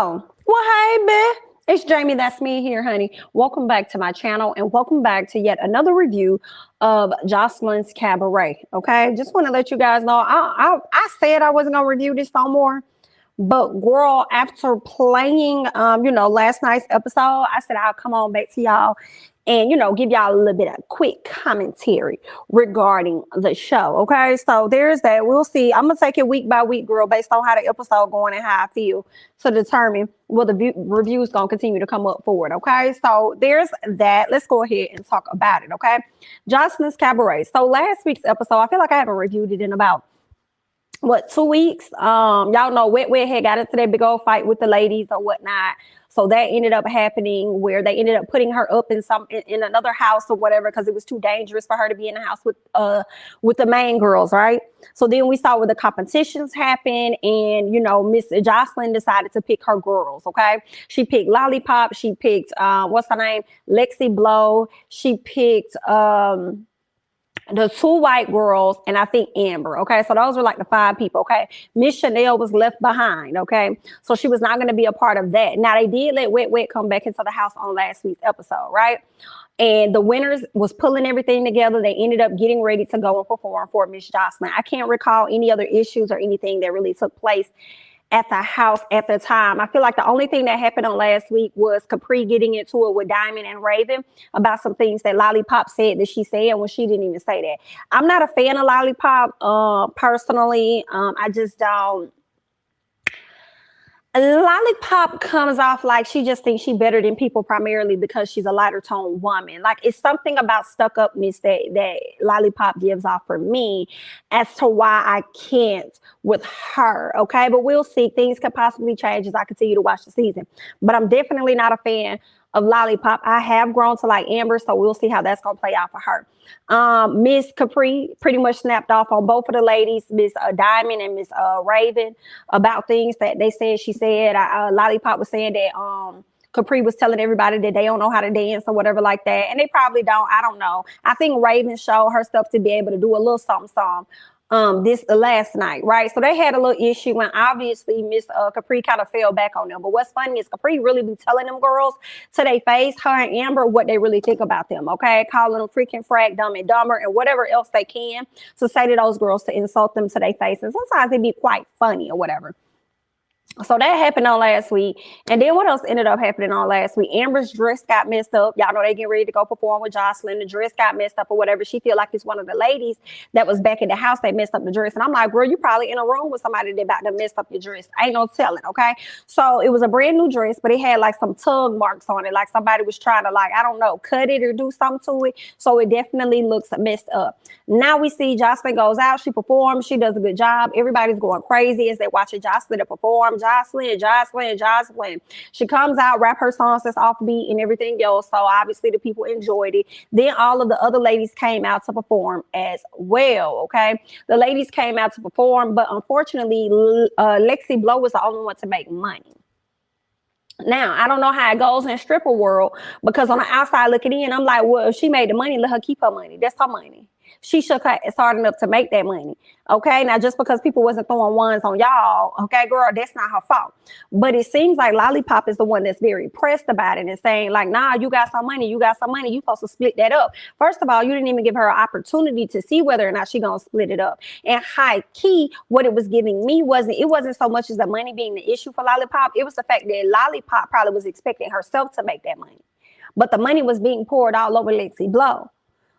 Oh, well, hey, babe. It's Jamie, that's me here, honey. Welcome back to my channel and welcome back to yet another review of Joseline's Cabaret. Okay, just want to let you guys know I said I wasn't gonna review this no more, but girl, after playing last night's episode, I said I'll come on back to y'all and give y'all a little bit of quick commentary regarding the show. Okay, so there's that. We'll see. I'm gonna take it week by week, girl, based on how the episode going and how I feel to determine will the reviews gonna continue to come up forward. Okay, so there's that. Let's go ahead and talk about it. Okay, Joseline's Cabaret. So last week's episode, I feel like I haven't reviewed it in about 2 weeks. Y'all know Wet had got into that big old fight with the ladies or whatnot. So that ended up happening where they ended up putting her up in another house or whatever because it was too dangerous for her to be in the house with the main girls, right? So then we saw where the competitions happened, and Miss Joseline decided to pick her girls. Okay, she picked Lollipop. She picked what's her name, Lexie Blow. She picked the 2 white girls, and I think Amber. Okay, so those were like the 5 people. Okay, Miss Chanel was left behind. Okay, so she was not going to be a part of that. Now they did let Wet come back into the house on last week's episode, right? And the winners was pulling everything together. They ended up getting ready to go and perform for Miss Joseline. I can't recall any other issues or anything that really took place at the house at the time. I feel like the only thing that happened on last week was Capri getting into it with Diamond and Raven about some things that Lollipop said that she said when she didn't even say that. I'm not a fan of Lollipop personally. I just don't. Lollipop comes off like she just thinks she's better than people primarily because she's a lighter tone woman. Like it's something about stuck upness that Lollipop gives off for me as to why I can't with her. Okay, but we'll see. Things could possibly change as I continue to watch the season. But I'm definitely not a fan of Lollipop. I have grown to like Amber, so we'll see how that's gonna play out for her. Miss Capri pretty much snapped off on both of the ladies, Miss Diamond and Miss Raven, about things that they said she said. Lollipop was saying that Capri was telling everybody that they don't know how to dance or whatever like that, and they probably don't. I don't know. I think Raven showed her stuff to be able to do a little something this last night, right? So they had a little issue, and obviously Miss Capri kind of fell back on them. But what's funny is Capri really be telling them girls to their face, her and Amber, what they really think about them, okay? Calling them freaking frag, dumb and dumber, and whatever else they can to say to those girls to insult them to their face. And sometimes it be quite funny or whatever. So that happened on last week. And then what else ended up happening on last week? Amber's dress got messed up. Y'all know they getting ready to go perform with Joseline. The dress got messed up or whatever. She feel like it's one of the ladies that was back in the house that messed up the dress. And I'm like, girl, you probably in a room with somebody that about to mess up your dress. Ain't no telling, okay? So it was a brand new dress, but it had like some tug marks on it. Like somebody was trying to I don't know, cut it or do something to it. So it definitely looks messed up. Now we see Joseline goes out. She performs. She does a good job. Everybody's going crazy as they watching Joseline perform. Joseline. She comes out, rap her songs that's offbeat and everything else. So obviously the people enjoyed it. Then all of the other ladies came out to perform as well. Okay, the ladies came out to perform, but unfortunately, Lexie Blow was the only one to make money. Now, I don't know how it goes in stripper world because on the outside looking in, I'm like, well, if she made the money, let her keep her money. That's her money. She shook her ass hard enough to make that money. Okay, now just because people wasn't throwing ones on y'all, okay, girl, that's not her fault. But it seems like Lollipop is the one that's very pressed about it and saying like, nah, you got some money, you supposed to split that up. First of all, you didn't even give her an opportunity to see whether or not she gonna split it up. And high key, what it was giving me wasn't so much as the money being the issue for Lollipop. It was the fact that Lollipop probably was expecting herself to make that money, but the money was being poured all over Lexie Blow.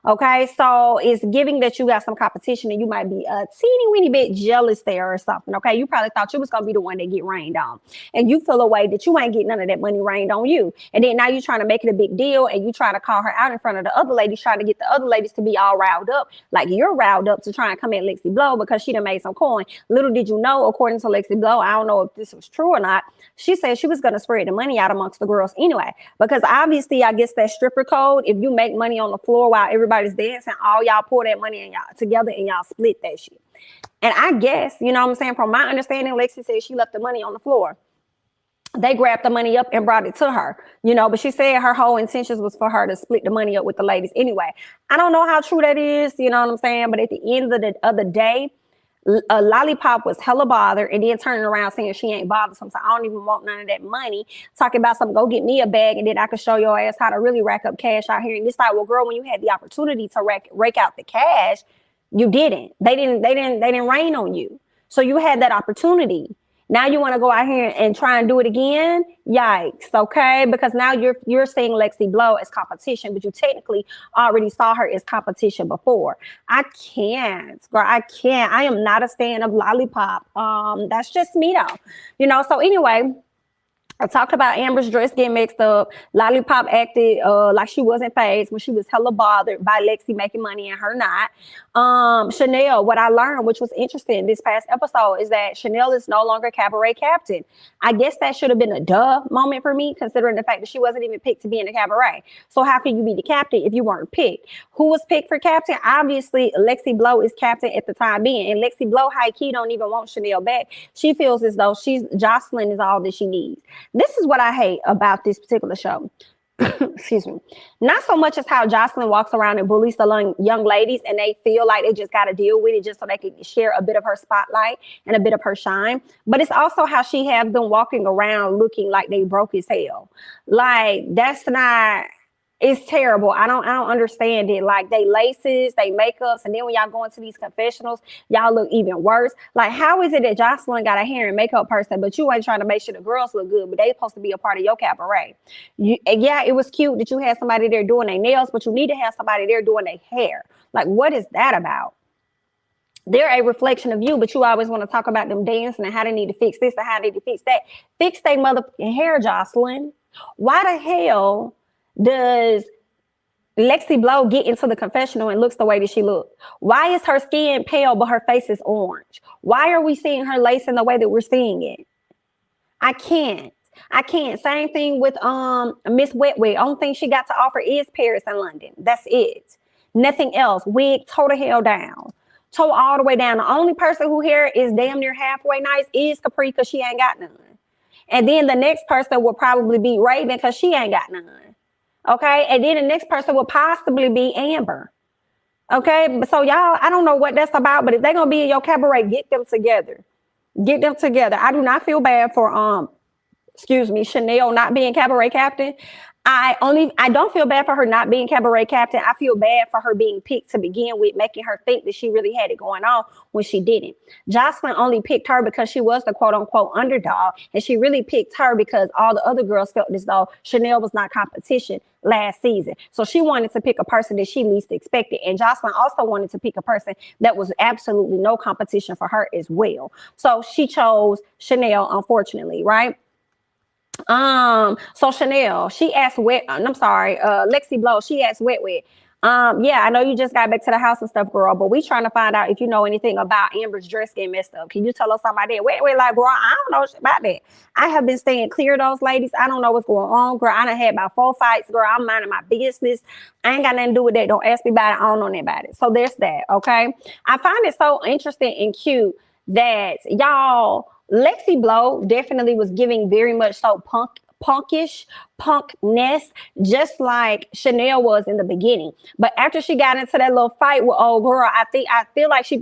Okay, so it's giving that you got some competition and you might be a teeny weeny bit jealous there or something. Okay, you probably thought you was gonna be the one that get rained on, and you feel a way that you ain't get none of that money rained on you. And then now you're trying to make it a big deal, and you trying to call her out in front of the other ladies, trying to get the other ladies to be all riled up, like you're riled up to try and come at Lexie Blow because she done made some coin. Little did you know, according to Lexie Blow, I don't know if this was true or not, she said she was gonna spread the money out amongst the girls anyway, because obviously I guess that stripper code, if you make money on the floor while everybody's dancing, all y'all pour that money and y'all together and y'all split that shit. And I guess, you know what I'm saying, from my understanding, Lexie said she left the money on the floor. They grabbed the money up and brought it to her, but she said her whole intentions was for her to split the money up with the ladies anyway. I don't know how true that is, you know what I'm saying? But at the end of the day, Lollipop was hella bothered and then turning around saying she ain't bothered. So I don't even want none of that money. Talking about something, go get me a bag and then I can show your ass how to really rack up cash out here. And it's like, well, girl, when you had the opportunity to rake out the cash, you didn't. They didn't rain on you. So you had that opportunity. Now you want to go out here and try and do it again? Yikes, okay? Because now you're seeing Lexie Blow as competition, but you technically already saw her as competition before. I can't, girl, I can't. I am not a fan of Lollipop. That's just me though. You know, so anyway, I talked about Amber's dress getting mixed up. Lollipop acted like she wasn't phased when she was hella bothered by Lexie making money and her not. Chanel, what I learned, which was interesting this past episode, is that Chanel is no longer Cabaret captain. I guess that should have been a duh moment for me, considering the fact that she wasn't even picked to be in the Cabaret. So how can you be the captain if you weren't picked? Who was picked for captain? Obviously, Lexie Blow is captain at the time being. And Lexie Blow, high-key, don't even want Chanel back. She feels as though Joseline is all that she needs. This is what I hate about this particular show. Excuse me. Not so much as how Joseline walks around and bullies the young ladies and they feel like they just got to deal with it just so they can share a bit of her spotlight and a bit of her shine. But it's also how she has them walking around looking like they broke as hell. Like, that's not... It's terrible. I don't understand it. Like, they laces, they makeups, and then when y'all go into these confessionals, y'all look even worse. Like, how is it that Joseline got a hair and makeup person, but you ain't trying to make sure the girls look good, but they supposed to be a part of your cabaret? Yeah, it was cute that you had somebody there doing their nails, but you need to have somebody there doing their hair. Like, what is that about? They're a reflection of you, but you always want to talk about them dancing and how they need to fix this and how they need to fix that. Fix their motherfucking hair, Joseline. Why the hell does Lexie Blow get into the confessional and looks the way that she looks? Why is her skin pale but her face is orange? Why are we seeing her lace in the way that we're seeing it? I can't. Same thing with Miss Wet. Only thing she got to offer is Paris and London. That's it. Nothing else. Wig, toe the hell down. Toe all the way down. The only person who hair is damn near halfway nice is Capri because she ain't got none. And then the next person will probably be Raven because she ain't got none. Okay, and then the next person will possibly be Amber. Okay, so y'all, I don't know what that's about, but if they're gonna be in your cabaret, get them together. Get them together. I do not feel bad for Chanel not being cabaret captain. I don't feel bad for her not being cabaret captain. I feel bad for her being picked to begin with, making her think that she really had it going on when she didn't. Joseline only picked her because she was the quote unquote underdog. And she really picked her because all the other girls felt as though Chanel was not competition last season. So she wanted to pick a person that she least expected. And Joseline also wanted to pick a person that was absolutely no competition for her as well. So she chose Chanel, unfortunately, right? So Chanel, she asked Lexie Blow, she asked Wet. Yeah, I know you just got back to the house and stuff, girl, but we trying to find out if you know anything about Amber's dress getting messed up. Can you tell us something about that? Wet, like, girl, I don't know about that. I have been staying clear of those ladies. I don't know what's going on, girl. I done had about 4 fights, girl. I'm minding my business. I ain't got nothing to do with that. Don't ask me about it. I don't know nothing about it. So there's that, okay? I find it so interesting and cute that y'all, Lexie Blow definitely was giving very much so punkness, just like Chanel was in the beginning. But after she got into that little fight with old girl, I feel like she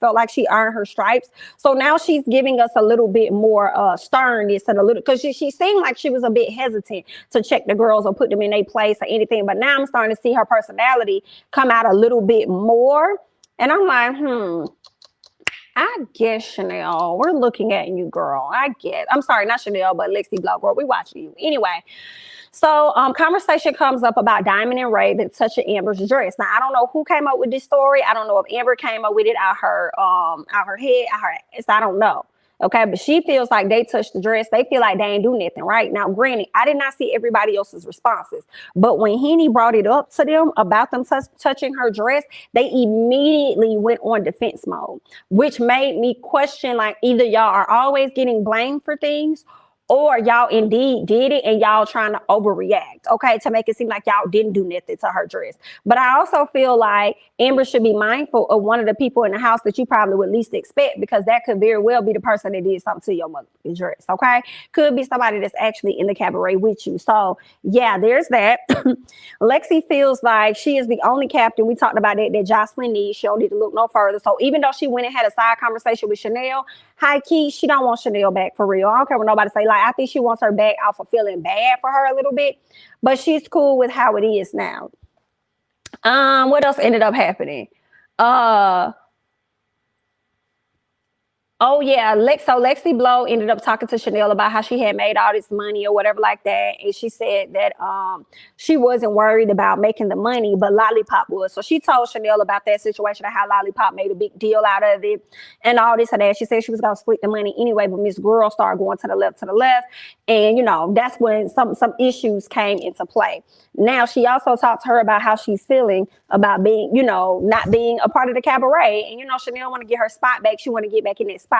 felt like she earned her stripes. So now she's giving us a little bit more sternness and a little, because she seemed like she was a bit hesitant to check the girls or put them in their place or anything. But now I'm starting to see her personality come out a little bit more. And I'm like, I guess, Chanel, we're looking at you, girl. I guess. I'm sorry, not Chanel, but Lexie Blow, girl. We watching you. Anyway, so conversation comes up about Diamond and Raven touching Amber's dress. Now, I don't know who came up with this story. I don't know if Amber came up with it out her head, I don't know. Okay, but she feels like they touched the dress. They feel like they ain't do nothing, right? Now, granted, I did not see everybody else's responses, but when Henny brought it up to them about them touching her dress, they immediately went on defense mode, which made me question, like, either y'all are always getting blamed for things, or y'all indeed did it and y'all trying to overreact, okay, to make it seem like y'all didn't do nothing to her dress. But I also feel like Amber should be mindful of one of the people in the house that you probably would least expect, because that could very well be the person that did something to your mother's dress, okay? Could be somebody that's actually in the cabaret with you. So yeah, there's that. Lexie feels like she is the only captain. We talked about that Joseline needs. She don't need to look no further. So even though she went and had a side conversation with Chanel, high key, she don't want Chanel back for real. I don't care what nobody say. Like, I think she wants her back off of feeling bad for her a little bit, but she's cool with how it is now. What else ended up happening? Oh yeah, Lexie Blow ended up talking to Chanel about how she had made all this money or whatever like that, and she said that she wasn't worried about making the money, but Lollipop was. So she told Chanel about that situation and how Lollipop made a big deal out of it and all this and that. She said she was gonna split the money anyway, but Miss Girl started going to the left, and you know that's when some issues came into play. Now she also talked to her about how she's feeling about being, you know, not being a part of the cabaret, and you know Chanel want to get her spot back. She want to get back in that spot.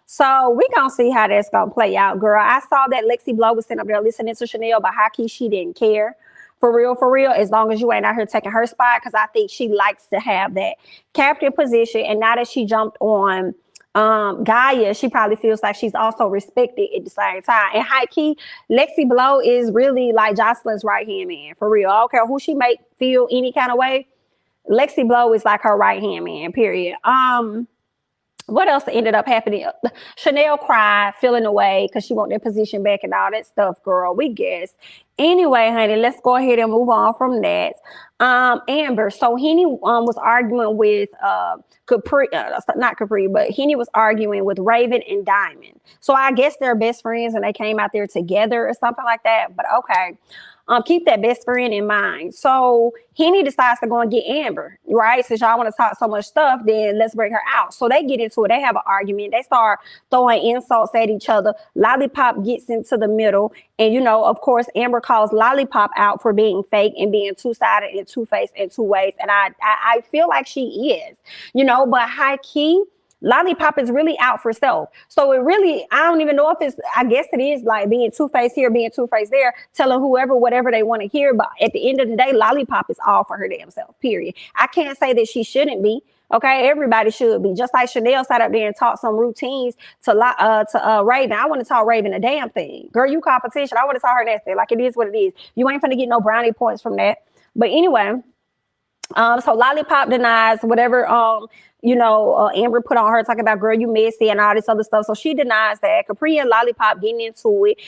So we gonna see how that's gonna play out, girl. I saw that Lexie Blow was sitting up there listening to Chanel, but how key she didn't care. For real, as long as you ain't out here taking her spot, because I think she likes to have that captain position. And now that she jumped on Gaia, she probably feels like she's also respected at the same time. And high key, Lexie Blow is really like Joseline's right hand man, for real. I don't care who she make feel any kind of way. Lexie Blow is like her right hand man, period. What else ended up happening? Chanel cried, feeling away because she want their position back and all that stuff, girl. We guess. Anyway, honey, let's go ahead and move on from that. Amber. So Henny was arguing with Capri, not Capri, but Henny was arguing with Raven and Diamond. So I guess they're best friends and they came out there together or something like that. But okay. Keep that best friend in mind. So Henny decides to go and get Amber, right? Since y'all want to talk so much stuff, then let's bring her out. So they get into it. They have an argument. They start throwing insults at each other. Lollipop gets into the middle. And, you know, of course, Amber calls Lollipop out for being fake and being two-sided and two-faced in two ways. And I feel like she is, you know, but high key, Lollipop is really out for self. So it really, I don't even know if it's, I guess it is like being two-faced here, being two-faced there, telling whoever whatever they want to hear. But at the end of the day, Lollipop is all for her damn self, period. I can't say that she shouldn't be. Okay, everybody should be. Just like Chanel sat up there and taught some routines to Raven. I want to tell Raven a damn thing. Girl, you competition. I want to tell her that thing. Like, it is what it is. You ain't finna get no brownie points from that. But anyway, so Lollipop denies whatever Amber put on her, talking about, girl, you messy and all this other stuff. So she denies that. Capri and Lollipop getting into it.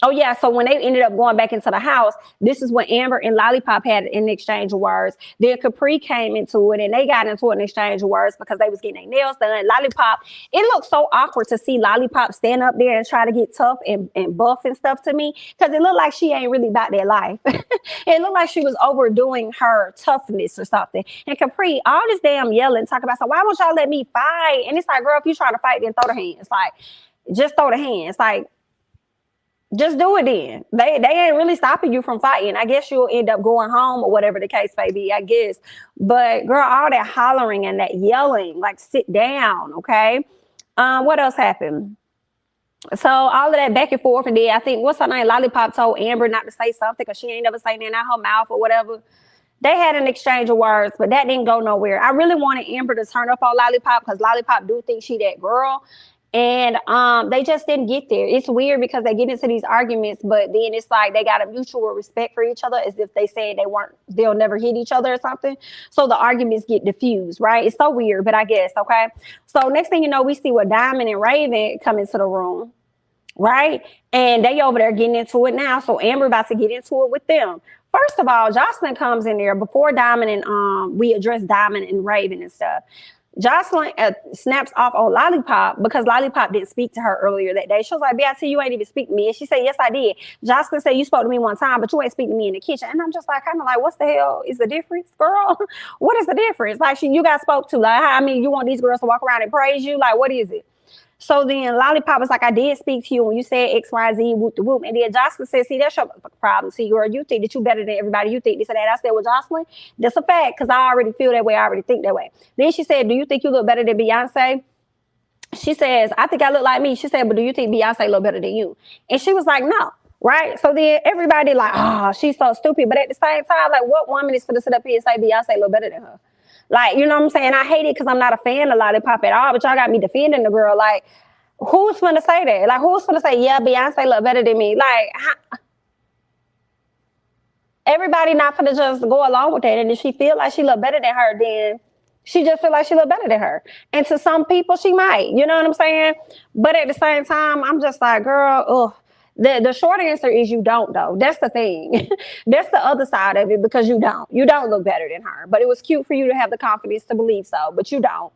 Oh yeah, so when they ended up going back into the house, this is when Amber and Lollipop had an exchange of words. Then Capri came into it and they got into an exchange of words because they was getting their nails done. Lollipop, it looked so awkward to see Lollipop stand up there and try to get tough and buff and stuff to me, because it looked like she ain't really about that life. It looked like she was overdoing her toughness or something. And Capri, all this damn yelling, talking about, so why won't y'all let me fight? And it's like, girl, if you trying to fight, then throw the hands. Like, just throw the hands. Like, just do it then. They ain't really stopping you from fighting. I guess you'll end up going home or whatever the case may be, I guess. But girl, all that hollering and that yelling, like, sit down, okay? What else happened? So all of that back and forth, and then I think, what's her name? Lollipop told Amber not to say something because she ain't never saying that out her mouth or whatever. They had an exchange of words, but that didn't go nowhere. I really wanted Amber to turn up on Lollipop because Lollipop do think she that girl. And they just didn't get there. It's weird because they get into these arguments, but then it's like they got a mutual respect for each other, as if they said they'll never hit each other or something. So the arguments get diffused, right? It's so weird, but I guess, okay? So next thing you know, we see what Diamond and Raven come into the room, right? And they over there getting into it now. So Amber about to get into it with them. First of all, Joseline comes in there before Diamond and we address Diamond and Raven and stuff. Joseline snaps off on Lollipop because Lollipop didn't speak to her earlier that day. She was like, BIT, you ain't even speak to me. And she said, yes, I did. Joseline said, you spoke to me one time, but you ain't speak to me in the kitchen. And I'm just like, kind of like, what's the hell is the difference, girl? What is the difference? Like, you got spoke to. Like, I mean, you want these girls to walk around and praise you? Like, what is it? So then Lollipop was like, I did speak to you when you said X, Y, Z, whoop the whoop. And then Joseline said, see, that's your problem. See, girl, you think that you better than everybody. You think this and that. I said, well, Joseline, that's a fact because I already feel that way. I already think that way. Then she said, do you think you look better than Beyonce? She says, I think I look like me. She said, but do you think Beyonce look better than you? And she was like, no. Right? So then everybody like, oh, she's so stupid. But at the same time, like, what woman is going to sit up here and say Beyonce look better than her? Like, you know what I'm saying? I hate it because I'm not a fan of Lollipop at all, but y'all got me defending the girl. Like, who's going to say that? Like, who's going to say, yeah, Beyonce look better than me? Like, everybody not going to just go along with that. And if she feel like she look better than her, then she just feel like she look better than her. And to some people, she might. You know what I'm saying? But at the same time, I'm just like, girl, ugh. The short answer is you don't, though. That's the thing. That's the other side of it, because you don't. You don't look better than her. But it was cute for you to have the confidence to believe so, but you don't.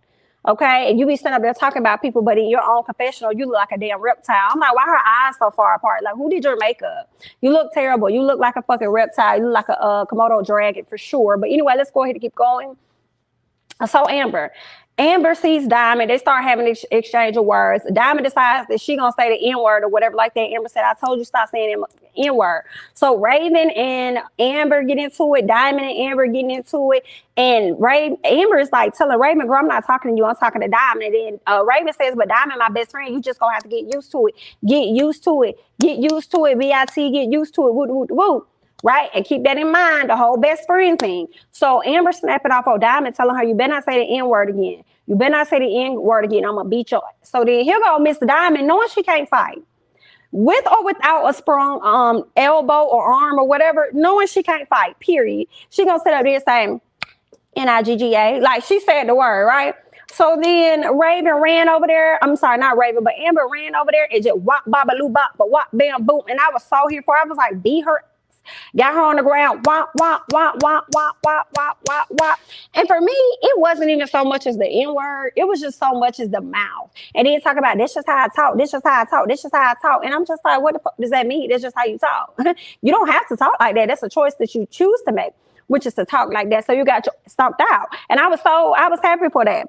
Okay? And you be sitting up there talking about people, but in your own confessional, you look like a damn reptile. I'm like, why her eyes so far apart? Like, who did your makeup? You look terrible. You look like a fucking reptile. You look like a Komodo dragon for sure. But anyway, let's go ahead and keep going. So Amber sees Diamond. They start having an exchange of words. Diamond decides that she gonna say the N-word or whatever like that. Amber said, I told you stop saying N-word. So Raven and Amber get into it. Diamond and Amber getting into it. And Amber is like telling Raven, girl, I'm not talking to you. I'm talking to Diamond. And then Raven says, but Diamond, my best friend, you just gonna have to get used to it. Get used to it. Get used to it. B-I-T, get used to it. Woo, woo, woo. Right? And keep that in mind, the whole best friend thing. So Amber snapping off on Diamond, telling her, you better not say the N-word again. You better not say the N-word again. I'm going to beat your ass. So then here go Miss Diamond, knowing she can't fight. With or without a sprung elbow or arm or whatever, knowing she can't fight, period. She going to sit up there saying, N-I-G-G-A. Like, she said the word, right? So then Raven ran over there. I'm sorry, not Raven, but Amber ran over there and just wop, babaloo, bop, but wop, bam, boom. And I was so here for it. I was like, beat her. Got her on the ground, wop, wop, wop, wop, wop, wop, wop, wop, wop. And for me, it wasn't even so much as the N-word. It was just so much as the mouth. And then talk about, this just how I talk, this just how I talk, this just how I talk. And I'm just like, what the fuck does that mean? That's just how you talk. You don't have to talk like that. That's a choice that you choose to make, which is to talk like that. So you got stomped out. And I was happy for that.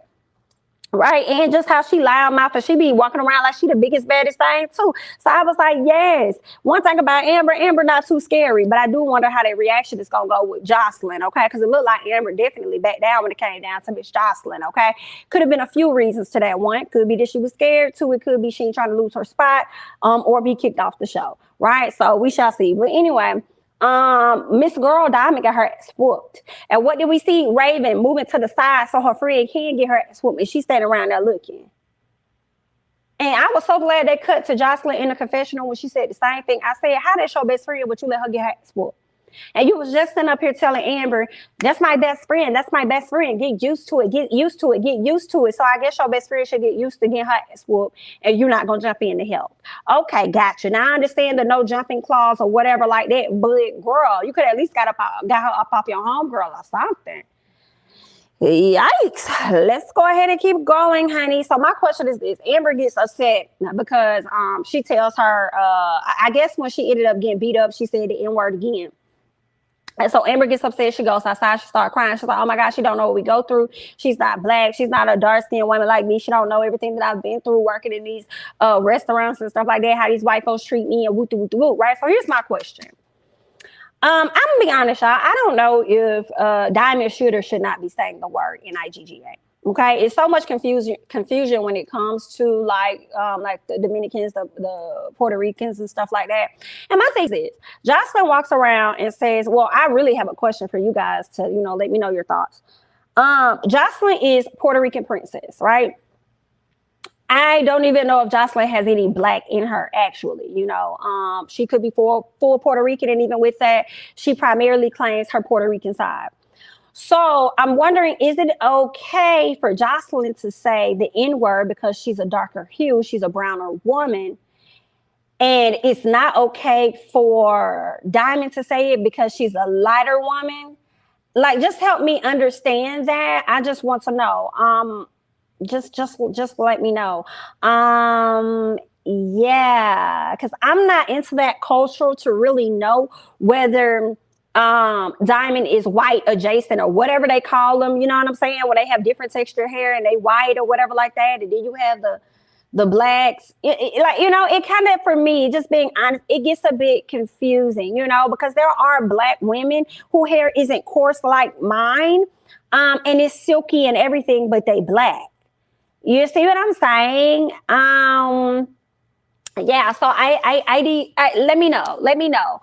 Right. And just how she loud mouth, and she be walking around like she the biggest, baddest thing too. So I was like, yes. One thing about Amber not too scary, but I do wonder how their reaction is going to go with Joseline. Okay. Because it looked like Amber definitely backed down when it came down to Miss Joseline. Okay. Could have been a few reasons to that. One, could be that she was scared. Two, it could be she ain't trying to lose her spot or be kicked off the show. Right. So we shall see. But anyway, Miss Girl Diamond got her ass whooped. And what did we see? Raven moving to the side so her friend can get her ass whooped, and she's standing around there looking. And I was so glad they cut to Joseline in the confessional when she said the same thing. I said, how that's your best friend, but you let her get her ass whooped? And you was just sitting up here telling Amber, that's my best friend. That's my best friend. Get used to it. Get used to it. Get used to it. So I guess your best friend should get used to getting her ass whooped, and you're not going to jump in to help. Okay, gotcha. Now I understand the no jumping clause or whatever like that. But girl, you could at least got her up off your home girl or something. Yikes. Let's go ahead and keep going, honey. So my question is this. Amber gets upset because she tells her, I guess when she ended up getting beat up, she said the N-word again. And so Amber gets upset. She goes outside. She starts crying. She's like, oh, my God, she don't know what we go through. She's not black. She's not a dark-skinned woman like me. She don't know everything that I've been through working in these restaurants and stuff like that, how these white folks treat me and woo-doo-woo-doo-woo, right? So here's my question. I'm going to be honest, y'all. I don't know if Diamond should or should not be saying the word N-I-G-G-A. Okay, it's so much confusion when it comes to like the Dominicans, the Puerto Ricans and stuff like that. And my thing is, Joseline walks around and says, well, I really have a question for you guys to, let me know your thoughts. Joseline is Puerto Rican princess, right? I don't even know if Joseline has any black in her, actually. She could be full Puerto Rican, and even with that, she primarily claims her Puerto Rican side. So I'm wondering, is it okay for Joseline to say the N-word because she's a darker hue, she's a browner woman, and it's not okay for Diamond to say it because she's a lighter woman? Like, just help me understand that. I just want to know. Just let me know. Yeah, because I'm not into that culture to really know whether Diamond is white adjacent or whatever they call them, you know what I'm saying? Where they have different texture hair and they white or whatever like that. And then you have the blacks. It kind of, for me, just being honest, it gets a bit confusing, because there are black women whose hair isn't coarse like mine, and it's silky and everything, but they black. You see what I'm saying? Yeah, so let me know,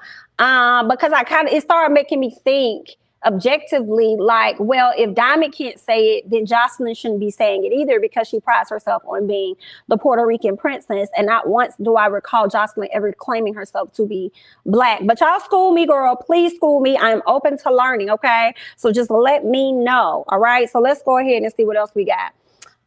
because I kind of, it started making me think objectively, like, well, if Diamond can't say it, then Joseline shouldn't be saying it either, because she prides herself on being the Puerto Rican princess, and not once do I recall Joseline ever claiming herself to be black. But y'all school me, girl, please school me. I'm open to learning, okay? So just let me know, all right? So let's go ahead and see what else we got.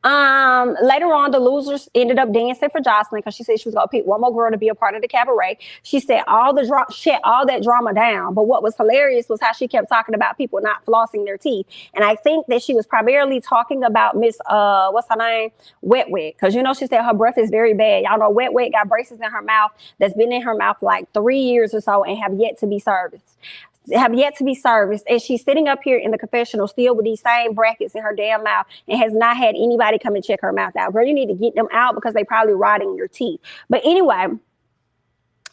Later on, the losers ended up dancing for Joseline because she said she was gonna pick one more girl to be a part of the cabaret. She said all that drama down. But what was hilarious was how she kept talking about people not flossing their teeth. And I think that she was primarily talking about Miss what's her name? Wet Wet. Because you know, she said her breath is very bad. Y'all know Wet Wet got braces in her mouth that's been in her mouth like 3 years or so and have yet to be serviced. And she's sitting up here in the confessional still with these same brackets in her damn mouth and has not had anybody come and check her mouth out. Girl, you need to get them out because they probably rotting your teeth. But anyway,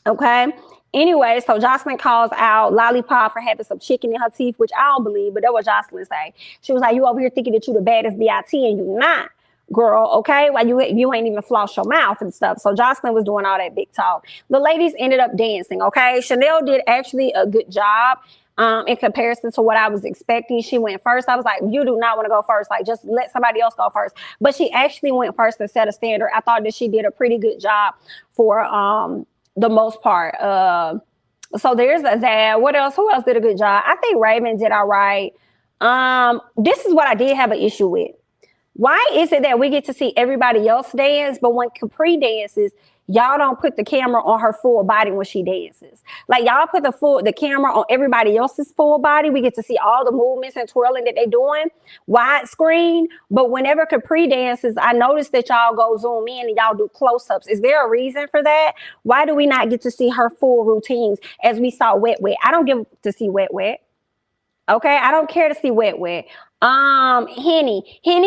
okay. Anyway, so Joseline calls out Lollipop for having some chicken in her teeth, which I don't believe, but that's what Joseline say. She was like, you over here thinking that you the baddest BIT and you not. Girl, okay, well, you ain't even floss your mouth and stuff. So Joseline was doing all that big talk. The ladies ended up dancing, okay? Chanel did actually a good job in comparison to what I was expecting. She went first. I was like, you do not want to go first. Like, just let somebody else go first. But she actually went first and set a standard. I thought that she did a pretty good job for the most part. So there's that. What else? Who else did a good job? I think Raven did all right. This is what I did have an issue with. Why is it that we get to see everybody else dance, but when Capri dances, y'all don't put the camera on her full body when she dances? Like, y'all put the camera on everybody else's full body. We get to see all the movements and twirling that they're doing widescreen. But whenever Capri dances, I noticed that y'all go zoom in and y'all do close-ups. Is there a reason for that? Why do we not get to see her full routines as we saw Wet Wet? I don't give to see Wet Wet. Okay, I don't care to see Wet Wet. Henny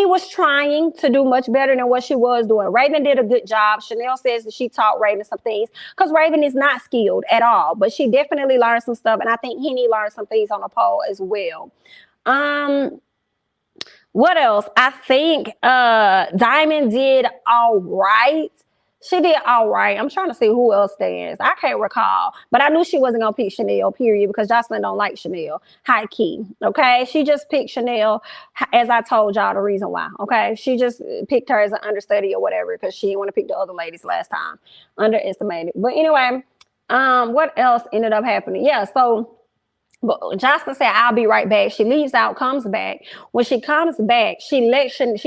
was trying to do much better than what she was doing. Raven did a good job. Chanel says that she taught Raven some things because Raven is not skilled at all, but she definitely learned some stuff. And I think Henny learned some things on the pole as well. What else? I think Diamond did all right. She did all right. I'm trying to see who else danced. I can't recall. But I knew she wasn't going to pick Chanel, period, because Joseline don't like Chanel. High key. Okay? She just picked Chanel, as I told y'all the reason why. Okay? She just picked her as an understudy or whatever because she didn't want to pick the other ladies last time. Underestimated. But anyway, what else ended up happening? Yeah, so... But Joseline said, I'll be right back. She leaves out, comes back. When she comes back, she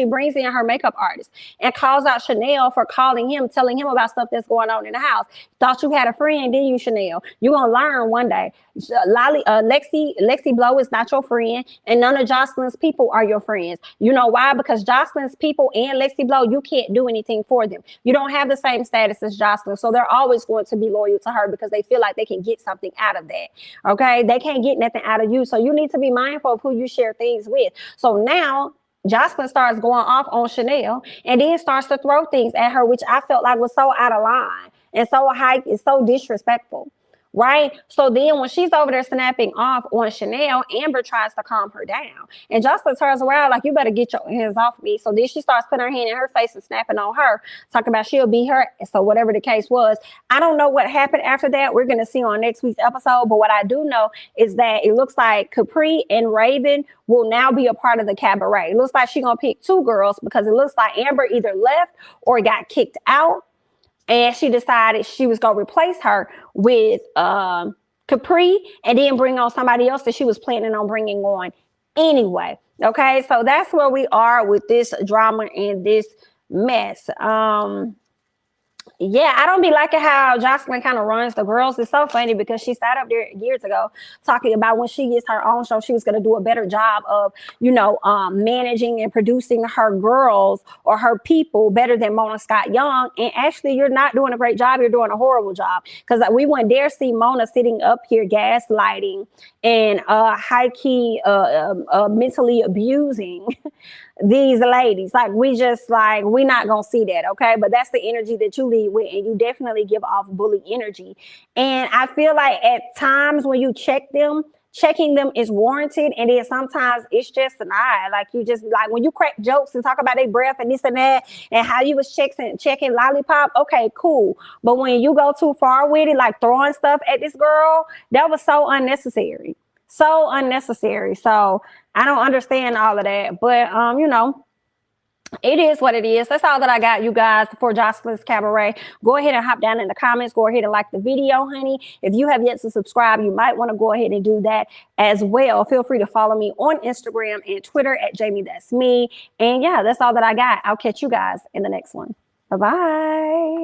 brings in her makeup artist and calls out Chanel for calling him, telling him about stuff that's going on in the house. Thought you had a friend, didn't you, Chanel? You're going to learn one day. Lexie Blow is not your friend, and none of Joseline's people are your friends. You know why? Because Joseline's people and Lexie Blow, you can't do anything for them. You don't have the same status as Joseline, so they're always going to be loyal to her because they feel like they can get something out of that. Okay? They can't get nothing out of you, so you need to be mindful of who you share things with. So now Joseline starts going off on Chanel and then starts to throw things at her, which I felt like was so out of line and so high, it's so disrespectful. Right? So then when she's over there snapping off on Chanel, Amber tries to calm her down. And Joseline turns around like, you better get your hands off me. So then she starts putting her hand in her face and snapping on her, talking about she'll beat her. So whatever the case was, I don't know what happened after that. We're going to see on next week's episode. But what I do know is that it looks like Capri and Raven will now be a part of the cabaret. It looks like she's going to pick two girls because it looks like Amber either left or got kicked out. And she decided she was going to replace her with Capri and then bring on somebody else that she was planning on bringing on anyway. Okay, so that's where we are with this drama and this mess. Yeah, I don't be liking how Joseline kind of runs the girls. It's so funny because she sat up there years ago talking about when she gets her own show, she was going to do a better job of, managing and producing her girls or her people better than Mona Scott Young. And actually, you're not doing a great job. You're doing a horrible job because we wouldn't dare see Mona sitting up here gaslighting and high-key mentally abusing these ladies. Like, we're not gonna see that, okay? But that's the energy that you lead with, and you definitely give off bully energy. And I feel like at times when you check them, checking them is warranted, and then sometimes it's just not. Like, you just, like, when you crack jokes and talk about their breath and this and that and how you was checking Lollipop, okay, cool. But when you go too far with it, like throwing stuff at this girl, that was so unnecessary. So unnecessary. So I don't understand all of that. But you know, it is what it is. That's all that I got, you guys, for Joseline's Cabaret. Go ahead and hop down in the comments. Go ahead and like the video, honey. If you have yet to subscribe, you might want to go ahead and do that as well. Feel free to follow me on Instagram and Twitter at jamithatsme. And yeah, that's all that I got. I'll catch you guys in the next one. Bye-bye.